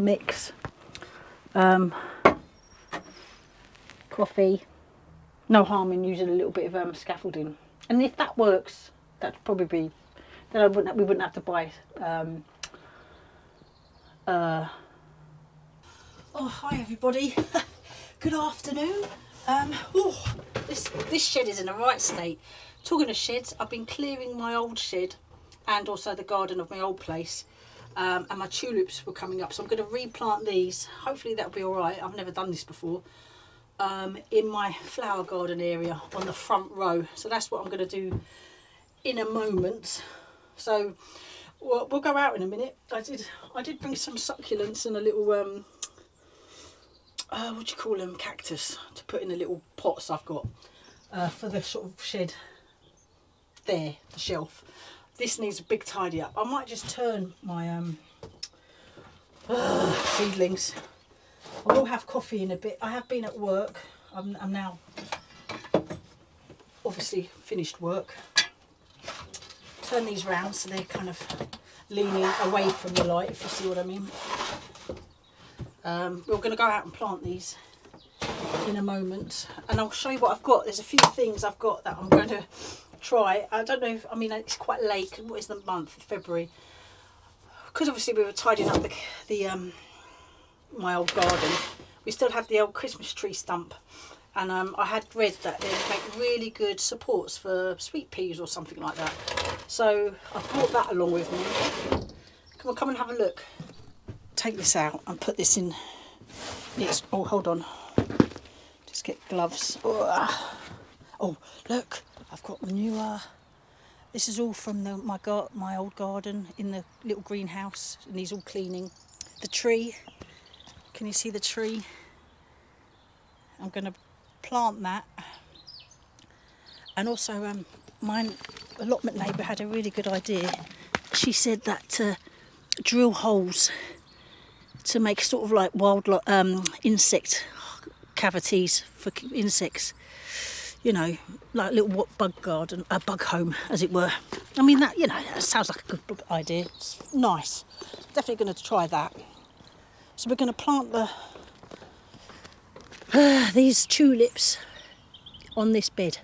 mix. Coffee. No harm in using a little bit of scaffolding. And if that works, that'd probably be, then we wouldn't have to buy. Oh, hi everybody. Good afternoon. This shed is in a right state. Talking of sheds, I've been clearing my old shed and also the garden of my old place. And my tulips were coming up, so I'm going to replant these. Hopefully that'll be all right. I've never done this before. In my flower garden area on the front row. So that's what I'm going to do in a moment. So we'll go out in a minute. I did bring some succulents and a little what do you call them, cactus, to put in the little pots I've got for the sort of shed there, the shelf. This needs a big tidy up. I might just turn my seedlings. I will have coffee in a bit. I have been at work. I'm now obviously finished work. Turn these round so they're kind of leaning away from the light, if you see what I mean. We're going to go out and plant these in a moment, and I'll show you what I've got. There's a few things I've got that I'm going to try. I don't know if, I mean, it's quite late. What is the month? February. Because obviously we were tidying up my old garden. We still had the old Christmas tree stump, and I had read that they make really good supports for sweet peas or something like that. So I brought that along with me. Come and have a look. Take this out and put this in. It's, oh, hold on. Just get gloves. Oh, look, I've got the new. This is all from my old garden in the little greenhouse, and he's all cleaning. The tree. Can you see the tree? I'm going to plant that. And also, my allotment neighbour had a really good idea. She said that to drill holes to make sort of like wild insect cavities for insects. You know, like a little bug garden, a bug home, as it were. I mean, that, you know, that sounds like a good idea. It's nice. Definitely going to try that. So we're going to plant these tulips on this bed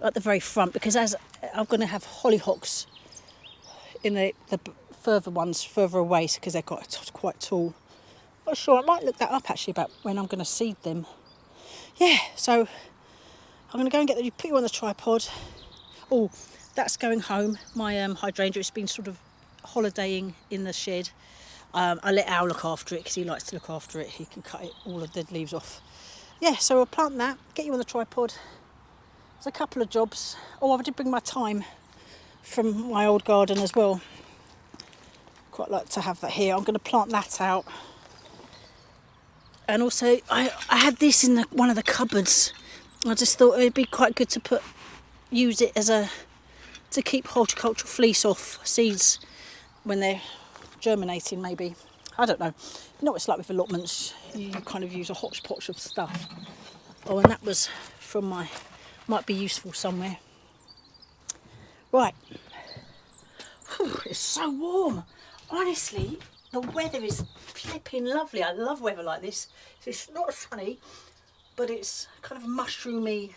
at the very front, because as I'm going to have hollyhocks in the further ones further away, because they're quite tall. Not sure, I might look that up actually about when I'm going to seed them. Yeah, so I'm going to go and put you on the tripod. Oh, that's going home. My hydrangea, it's been sort of holidaying in the shed. I let Al look after it because he likes to look after it. He can cut all the dead leaves off. Yeah, so we'll plant that, get you on the tripod. There's a couple of jobs. Oh, I did bring my thyme from my old garden as well. Quite like to have that here. I'm going to plant that out. And also, I had this in one of the cupboards. I just thought it'd be quite good to use it to keep horticultural fleece off seeds when they're germinating, maybe. I don't know. You know what it's like with allotments. You kind of use a hodgepodge of stuff. Oh, and that was from might be useful somewhere. Right. Whew, it's so warm. Honestly, the weather is flipping lovely. I love weather like this. It's not sunny, but it's kind of mushroomy,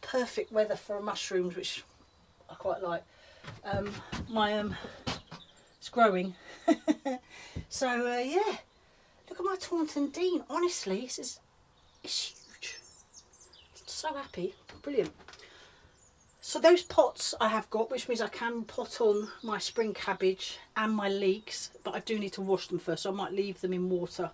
perfect weather for mushrooms, which I quite like. It's growing. So yeah, look at my Taunton Dean. Honestly, it's huge. So happy, brilliant. So those pots I have got, which means I can pot on my spring cabbage and my leeks, but I do need to wash them first, so I might leave them in water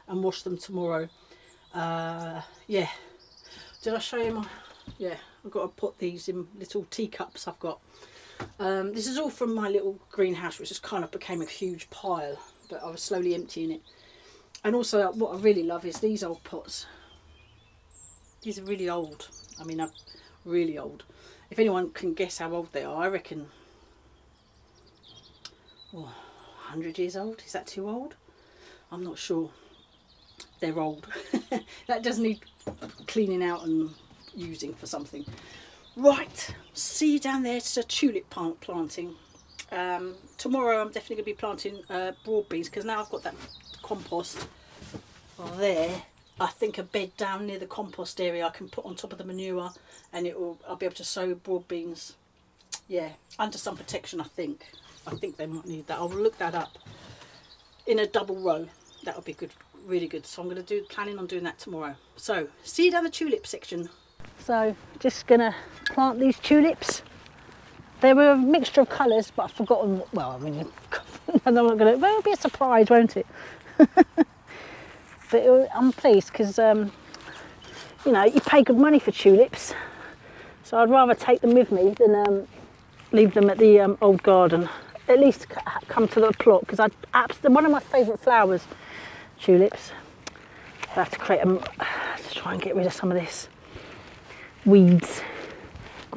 and wash them tomorrow. Yeah, did I show you my, yeah, I've got to put these in little teacups I've got. This is all from my little greenhouse, which just kind of became a huge pile, but I was slowly emptying it. And also what I really love is these old pots. These are really old. I mean, really old. If anyone can guess how old they are, I reckon 100 years old. Is that too old? I'm not sure. They're old. That does need cleaning out and using for something. Right, see you down there. It's a tulip planting. Tomorrow I'm definitely going to be planting broad beans, because now I've got that compost there. I think a bed down near the compost area I can put on top of the manure, and I'll be able to sow broad beans, yeah, under some protection. I think they might need that. I'll look that up. In a double row, that would be good, really good. So I'm going to planning on doing that tomorrow. So see you down the tulip section. So just gonna plant these tulips. They were a mixture of colours, but I've forgotten. Well, I mean, I'm not gonna. Well, it'll be a surprise, won't it? But I'm pleased because you know, you pay good money for tulips, so I'd rather take them with me than leave them at the old garden. At least come to the plot, because they're one of my favourite flowers, tulips. I have to create them to try and get rid of some of this weeds,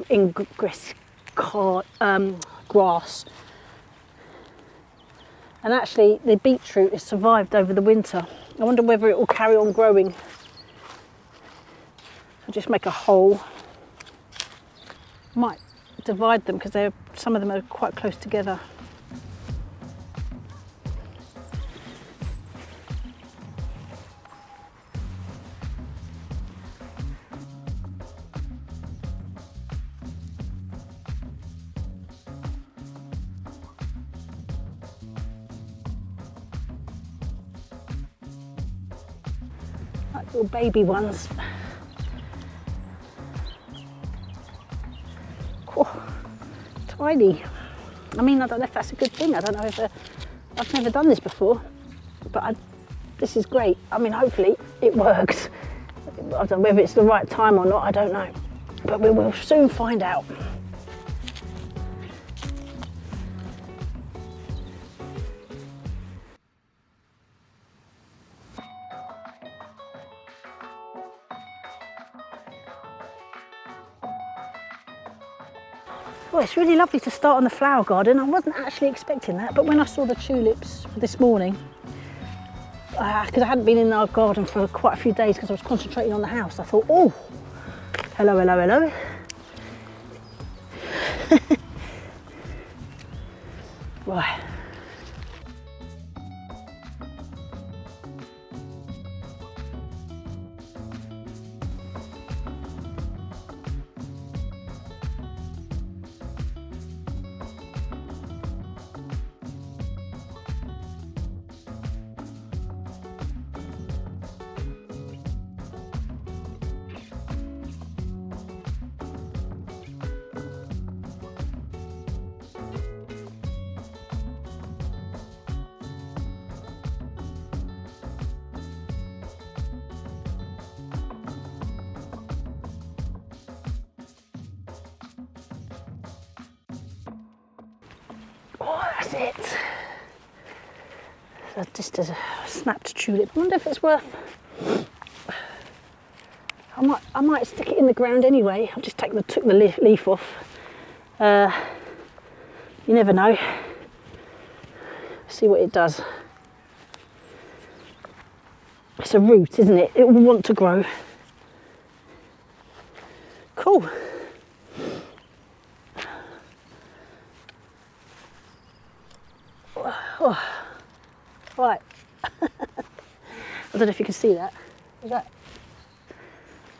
ingress, grass. And actually the beetroot has survived over the winter. I wonder whether it will carry on growing. I'll just make a hole. Might divide them because some of them are quite close together. Like little baby ones. Oh, tiny. I mean, I don't know if that's a good thing. I don't know if I've never done this before, but this is great. I mean, hopefully it works. I don't know whether it's the right time or not, I don't know, but we will soon find out. Well, it's really lovely to start on the flower garden. I wasn't actually expecting that, but when I saw the tulips this morning, because I hadn't been in our garden for quite a few days because I was concentrating on the house, I thought, oh, hello, hello, hello. Right. Oh, that's it. So just a snapped tulip. I wonder if it's worth. I might stick it in the ground anyway. I'll just took the leaf off. You never know. See what it does. It's a root, isn't it? It will want to grow. Cool. Oh. Right. I don't know if you can see that. Is that?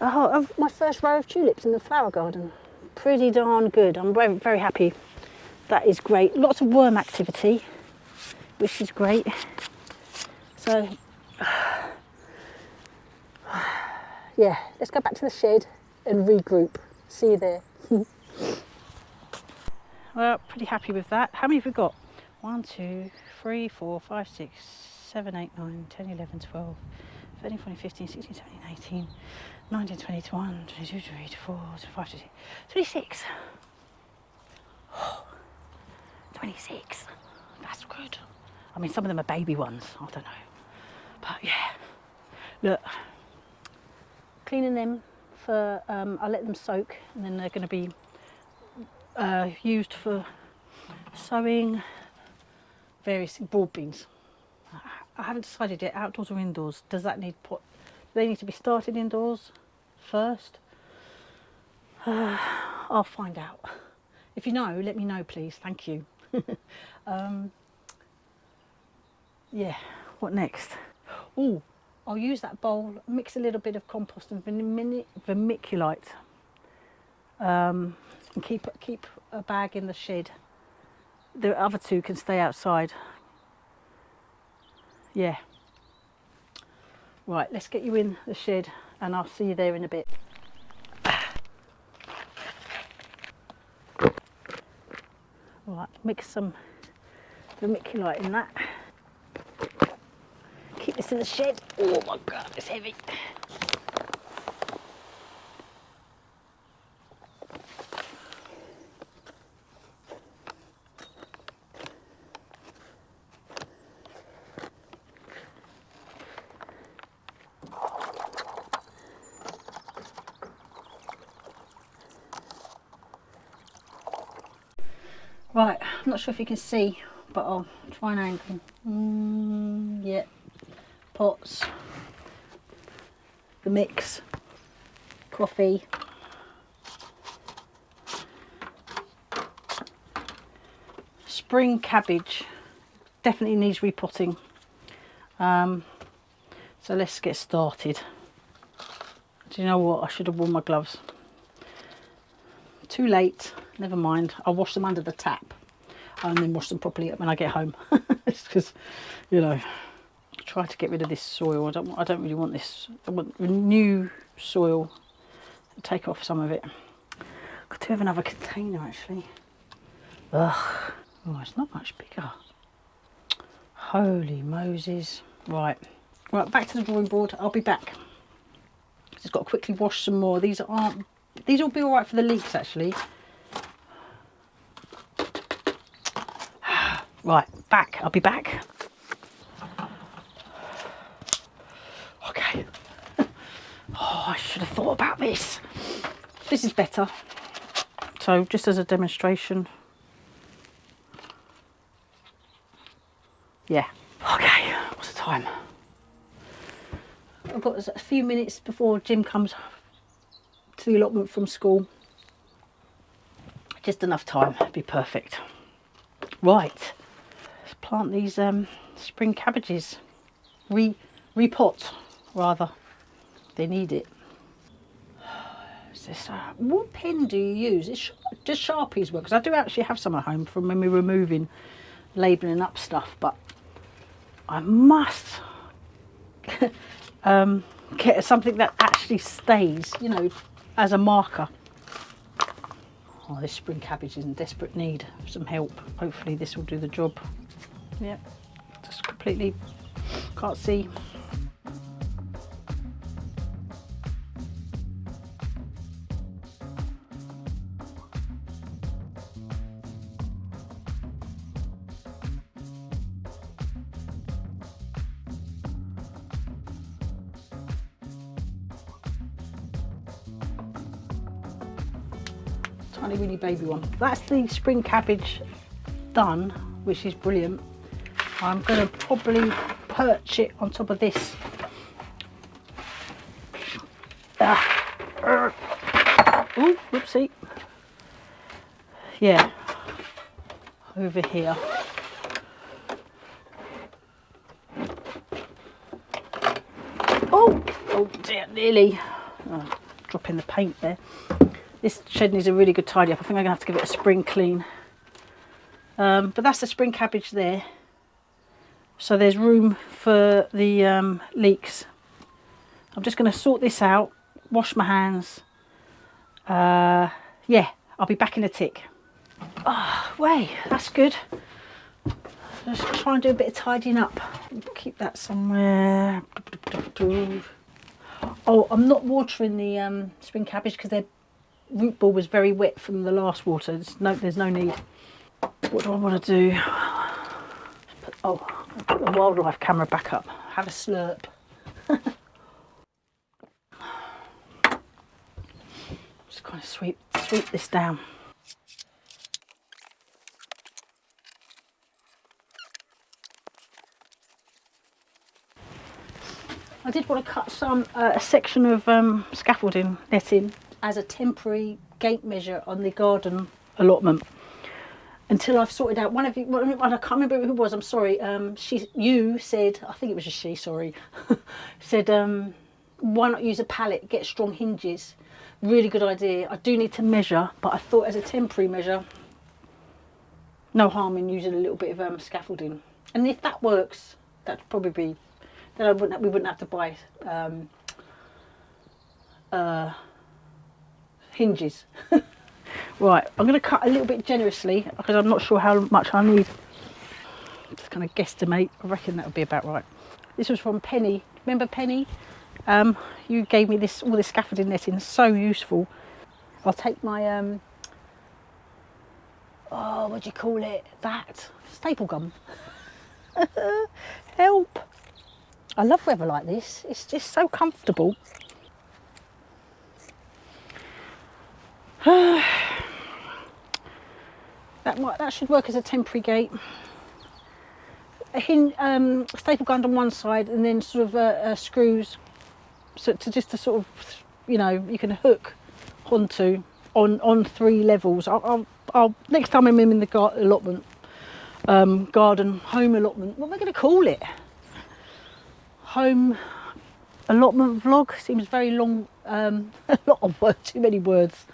Oh, my first row of tulips in the flower garden. Pretty darn good. I'm very, very happy. That is great. Lots of worm activity, which is great. So, yeah, let's go back to the shed and regroup. See you there. Well, pretty happy with that. How many have we got? 1, 2, 3, 4, 5, 6, 7, 8, 9, 10, 11, 12, 13, 14, 15, 16, 17, 18, 19, 20, 21, 22, 23, 24, 25, 26. 26. That's good. I mean, some of them are baby ones. I don't know. But yeah. Look. Cleaning them for, I'll let them soak, and then they're going to be used for sowing various broad beans. I haven't decided yet, outdoors or indoors. Does that need pot? Do they need to be started indoors first? I'll find out. If you know, let me know, please. Thank you. Yeah, what next? Oh, I'll use that bowl, mix a little bit of compost and vermiculite, and keep a bag in the shed. The other two can stay outside. Yeah. Right, let's get you in the shed and I'll see you there in a bit. Right, mix some vermiculite in that. Keep this in the shed. Oh my God, it's heavy. Right, I'm not sure if you can see, but I'll try and angle. Yeah, pots, the mix, coffee, spring cabbage, definitely needs repotting. So let's get started. Do you know what? I should have worn my gloves. Too late, never mind. I'll wash them under the tap and then wash them properly when I get home. It's because, you know, try to get rid of this soil. I don't really want this. I want new soil. Take off some of it. I do have another container actually. Ugh. Oh, it's not much bigger. Holy Moses. Right, back to the drawing board. I'll be back. Just got to quickly wash some more. These will be all right for the leeks actually. Right, back. I'll be back. Okay. Oh, I should have thought about this. This is better. So just as a demonstration. Yeah. Okay, what's the time? I've got a few minutes before Jim comes to the allotment from school. Just enough time, it'd be perfect. Right, let's plant these spring cabbages. Repot, rather. They need it. Is this, what pen do you use? It's just Sharpies work, because I do actually have some at home from when we were moving, labelling up stuff, but I must get something that actually stays, you know, as a marker. Oh, this spring cabbage is in desperate need of some help. Hopefully this will do the job. Yep, just completely can't see. Tiny weeny baby one. That's the spring cabbage done, which is brilliant. I'm going to probably perch it on top of this. Oh, whoopsie. Yeah, over here. Oh dear, nearly. Oh, dropping the paint there. This shed needs a really good tidy up. I think I'm going to have to give it a spring clean. But that's the spring cabbage there. So there's room for the leeks. I'm just going to sort this out, wash my hands. Yeah, I'll be back in a tick. Oh, way, that's good. Just try and do a bit of tidying up. Keep that somewhere. Oh, I'm not watering the spring cabbage because their root ball was very wet from the last water. There's no need. What do I want to do? I'll put the wildlife camera back up. Have a slurp. Just kind of sweep this down. I did want to cut a section of scaffolding netting as a temporary gate measure on the garden allotment. until I've sorted out. One of you, well, I can't remember who it was, I'm sorry, you said, I think it was a she, sorry, said why not use a pallet, get strong hinges. Really good idea. I do need to measure, but I thought as a temporary measure, no harm in using a little bit of scaffolding. And if that works, that'd probably be, then we wouldn't have to buy hinges. Right, I'm going to cut a little bit generously because I'm not sure how much I need. Just kind of guesstimate. I reckon that would be about right. This was from Penny. Remember Penny? You gave me this, all this scaffolding netting, so useful. I'll take my oh, what do you call it? That staple gum. Help! I love weather like this. It's just so comfortable. That should work as a temporary gate. A staple gun on one side, and then sort of screws, so to sort of, you know, you can hook onto on 3 levels. I'll next time I'm in the allotment, garden home allotment. What am I going to call it? Home allotment vlog seems very long. A lot of words, too many words.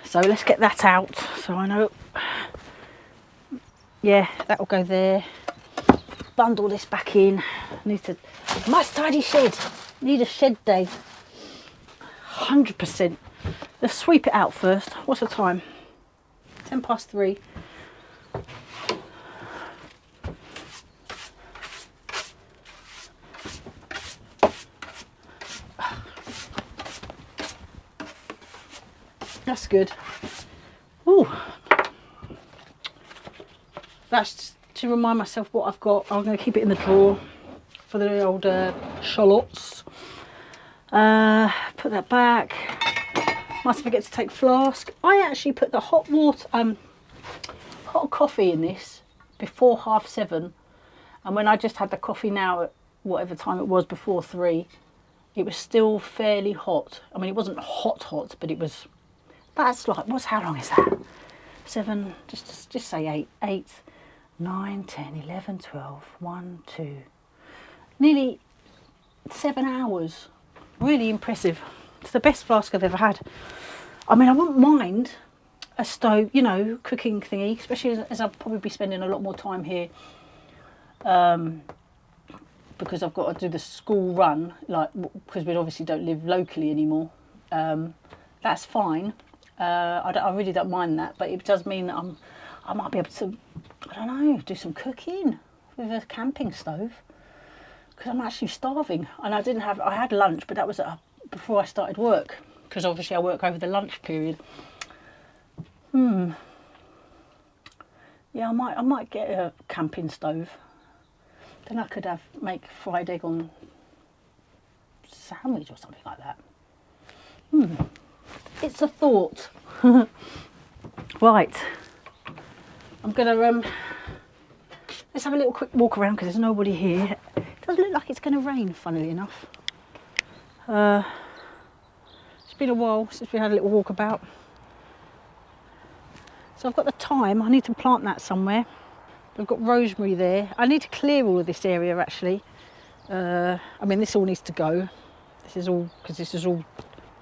So let's get that out. So I know. Yeah, that will go there. Bundle this back in. Must tidy shed. Need a shed day. 100%. Let's sweep it out first. What's the time? 3:10. That's good. Ooh. That's to remind myself what I've got. I'm going to keep it in the drawer for the old shallots. Put that back. Must forget to take flask. I actually put the hot coffee in this before 7:30, and when I just had the coffee now at whatever time it was before 3, it was still fairly hot. I mean, it wasn't hot, but it was. That's like, how long is that? 7, just say 8. 8, 9, 10, 11, 12, 1, 2. Nearly 7 hours. Really impressive. It's the best flask I've ever had. I mean, I wouldn't mind a stove, you know, cooking thingy, especially as I'll probably be spending a lot more time here. Because I've got to do the school run, like, because we obviously don't live locally anymore. That's fine. I really don't mind that, but it does mean that I might be able to, I don't know, do some cooking with a camping stove, because I'm actually starving. And I had lunch, but that was before I started work, because obviously I work over the lunch period. Yeah, I might get a camping stove. Then I could make fried egg on sandwich or something like that. It's a thought. Right, I'm gonna let's have a little quick walk around because there's nobody here. It does look like it's going to rain, funnily enough. It's been a while since we had a little walk about. So I've got the thyme. I need to plant that somewhere. I've got rosemary there. I need to clear all of this area actually. I mean, this all needs to go. This is all, because this is all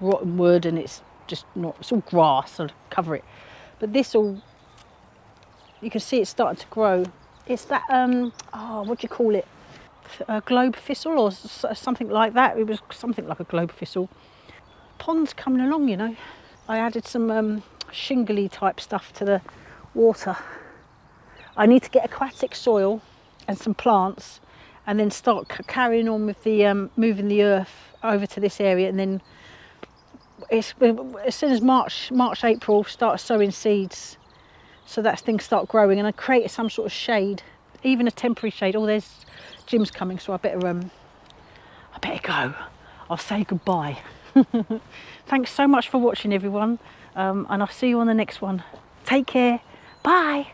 rotten wood and it's just not, it's all grass, so I'll cover it. But this all, you can see it's starting to grow. It's that, oh, what do you call it? A globe thistle or something like that. It was something like a globe thistle. Pond's coming along, you know. I added some shingly type stuff to the water. I need to get aquatic soil and some plants, and then start carrying on with the moving the earth over to this area, and then as soon as March, April, start sowing seeds so that things start growing, and I create some sort of shade, even a temporary shade. Oh, there's Jim's coming, so I better go. I'll say goodbye. Thanks so much for watching, everyone, and I'll see you on the next one. Take care. Bye.